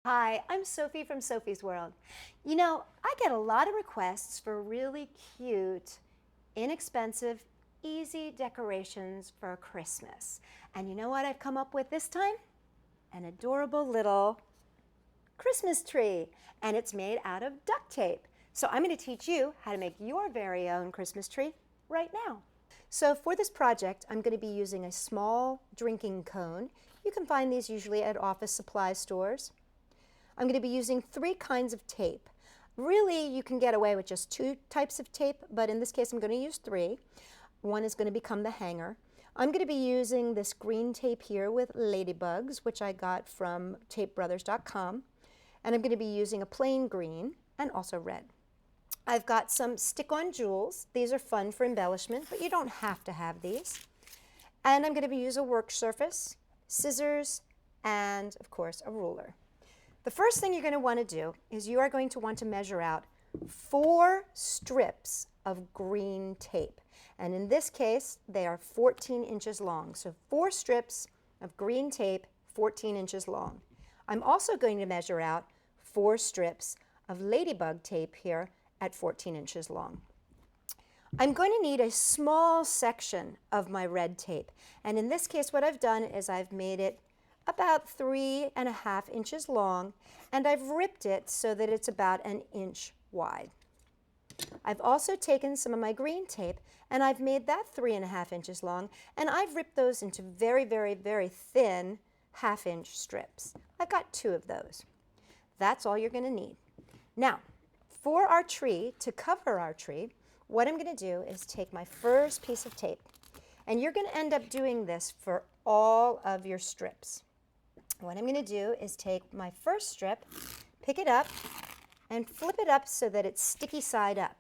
Hi, I'm Sophie from Sophie's World. You know, I get a lot of requests for really cute, inexpensive, easy decorations for Christmas. And you know what I've come up with this time? An adorable little Christmas tree. And it's made out of duct tape. So I'm going to teach you how to make your very own Christmas tree right now. So for this project, I'm going to be using a small drinking cone. You can find these usually at office supply stores. I'm going to be using 3 kinds of tape. Really, you can get away with just 2 types of tape, but in this case I'm going to use 3. One is going to become the hanger. I'm going to be using this green tape here with ladybugs, which I got from tapebrothers.com. And I'm going to be using a plain green and also red. I've got some stick-on jewels. These are fun for embellishment, but you don't have to have these. And I'm going to be using a work surface, scissors, and of course a ruler. The first thing you're going to want to do is you are going to want to measure out 4 strips of green tape. And in this case, they are 14 inches long. So 4 strips of green tape, 14 inches long. I'm also going to measure out 4 strips of ladybug tape here at 14 inches long. I'm going to need a small section of my red tape. And in this case, what I've done is I've made it about 3.5 inches long, and I've ripped it so that it's about 1 inch wide. I've also taken some of my green tape and I've made that 3.5 inches long, and I've ripped those into very, very, very thin 1/2 inch strips. I've got 2 of those. That's all you're going to need. Now, for our tree, to cover our tree, what I'm going to do is take my first piece of tape, and you're going to end up doing this for all of your strips. What I'm going to do is take my first strip, pick it up, and flip it up so that it's sticky side up.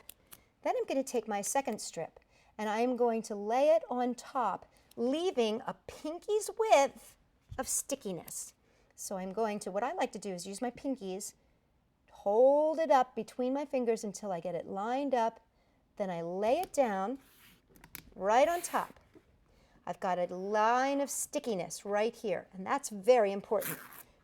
Then I'm going to take my second strip, and I'm going to lay it on top, leaving a pinky's width of stickiness. So I'm going to, what I like to do is use my pinkies, hold it up between my fingers until I get it lined up, then I lay it down right on top. I've got a line of stickiness right here, and that's very important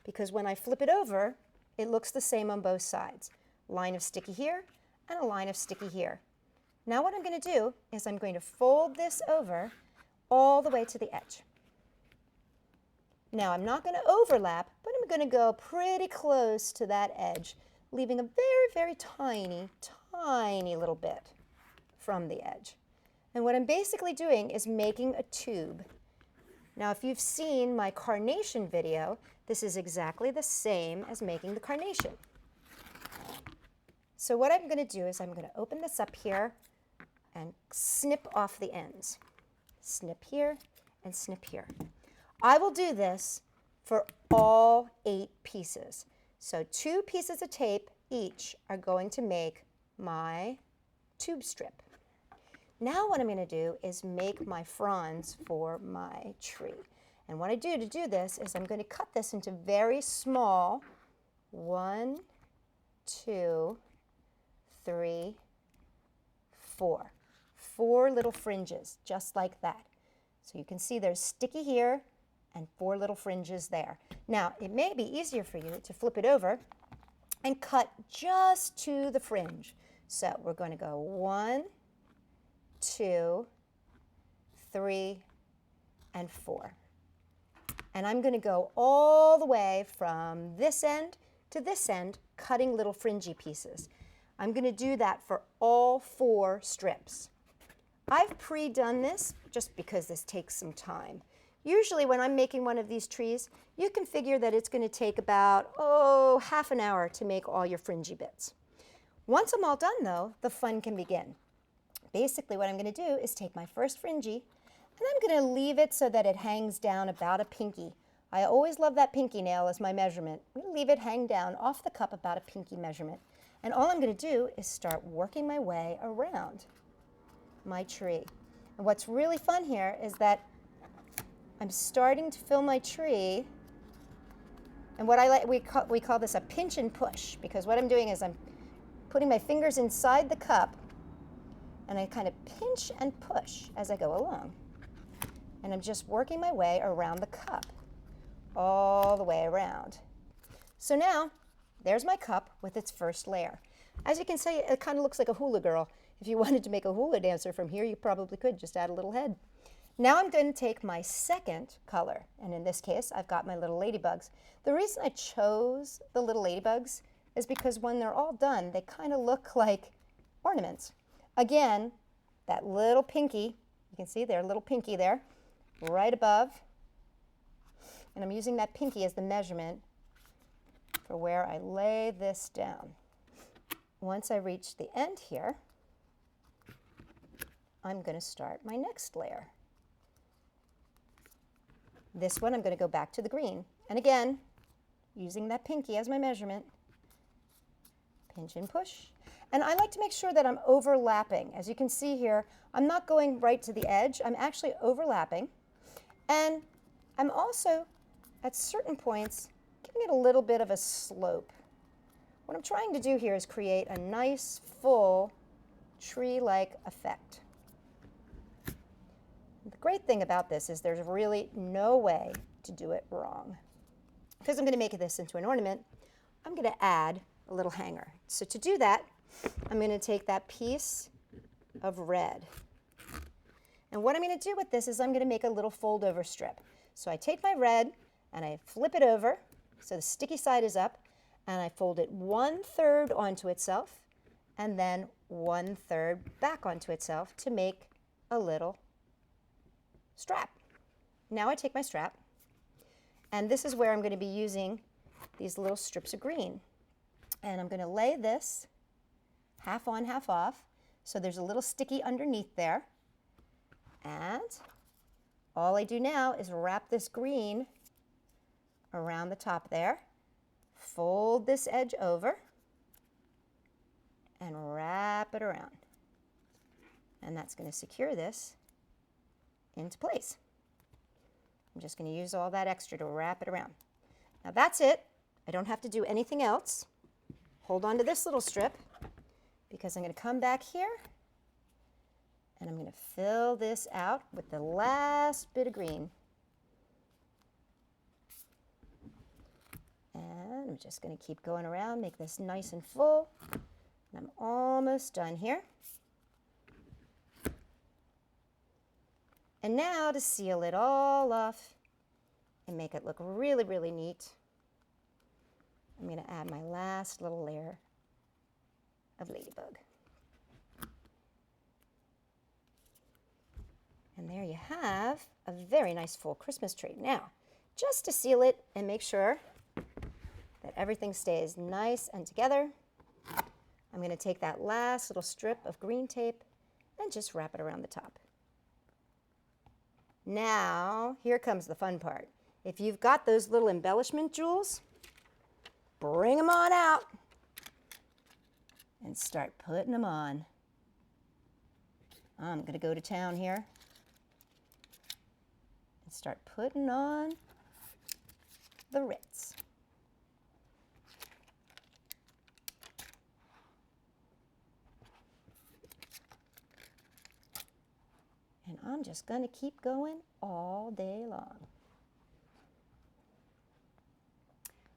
because when I flip it over, it looks the same on both sides. Line of sticky here and a line of sticky here. Now what I'm going to do is I'm going to fold this over all the way to the edge. Now I'm not going to overlap, but I'm going to go pretty close to that edge, leaving a very, very tiny, tiny little bit from the edge. And what I'm basically doing is making a tube. Now, if you've seen my carnation video, this is exactly the same as making the carnation. So what I'm going to do is I'm going to open this up here and snip off the ends. Snip here and snip here. I will do this for all 8 pieces. So 2 pieces of tape each are going to make my tube strip. Now what I'm going to do is make my fronds for my tree. And what I do to do this is I'm going to cut this into very small 1, 2, 3, 4. 4 little fringes, just like that. So you can see there's sticky here and 4 little fringes there. Now, it may be easier for you to flip it over and cut just to the fringe. So we're going to go 1, 2, 3, and 4. And I'm going to go all the way from this end to this end, cutting little fringy pieces. I'm going to do that for all 4 strips. I've pre-done this just because this takes some time. Usually when I'm making one of these trees, you can figure that it's going to take about, half an hour to make all your fringy bits. Once I'm all done though, the fun can begin. Basically what I'm going to do is take my first fringy and I'm going to leave it so that it hangs down about a pinky. I always love that pinky nail as my measurement. I'm going to leave it hang down off the cup about a pinky measurement. And all I'm going to do is start working my way around my tree. And what's really fun here is that I'm starting to fill my tree, and what I like, we call this a pinch and push, because what I'm doing is I'm putting my fingers inside the cup and I kind of pinch and push as I go along. And I'm just working my way around the cup, all the way around. So now, there's my cup with its first layer. As you can see, it kind of looks like a hula girl. If you wanted to make a hula dancer from here, you probably could just add a little head. Now I'm going to take my second color, and in this case, I've got my little ladybugs. The reason I chose the little ladybugs is because when they're all done, they kind of look like ornaments. Again, that little pinky, you can see their little pinky there, right above. And I'm using that pinky as the measurement for where I lay this down. Once I reach the end here, I'm going to start my next layer. This one I'm going to go back to the green. And again, using that pinky as my measurement, pinch and push. And I like to make sure that I'm overlapping. As you can see here, I'm not going right to the edge. I'm actually overlapping. And I'm also, at certain points, giving it a little bit of a slope. What I'm trying to do here is create a nice, full, tree-like effect. The great thing about this is there's really no way to do it wrong. Because I'm going to make this into an ornament, I'm going to add a little hanger. So to do that, I'm going to take that piece of red. And what I'm going to do with this is I'm going to make a little fold-over strip. So I take my red and I flip it over so the sticky side is up, and I fold it 1/3 onto itself and then 1/3 back onto itself to make a little strap. Now I take my strap, and this is where I'm going to be using these little strips of green. And I'm going to lay this half on, half off, so there's a little sticky underneath there. And all I do now is wrap this green around the top there, fold this edge over, and wrap it around. And that's going to secure this into place. I'm just going to use all that extra to wrap it around. Now that's it. I don't have to do anything else. Hold on to this little strip because I'm going to come back here and I'm going to fill this out with the last bit of green. And I'm just going to keep going around, make this nice and full. And I'm almost done here. And now to seal it all off and make it look really, really neat, I'm going to add my last little layer of ladybug. And there you have a very nice full Christmas tree. Now, just to seal it and make sure that everything stays nice and together, I'm going to take that last little strip of green tape and just wrap it around the top. Now, here comes the fun part. If you've got those little embellishment jewels, bring them on out and start putting them on. I'm going to go to town here and start putting on the Ritz. And I'm just going to keep going all day long.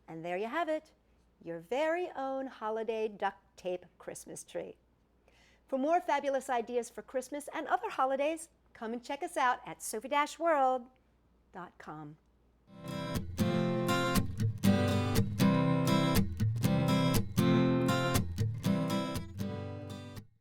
And there you have it, your very own holiday duct tape Christmas tree. For more fabulous ideas for Christmas and other holidays, come and check us out at Sophie-World.com.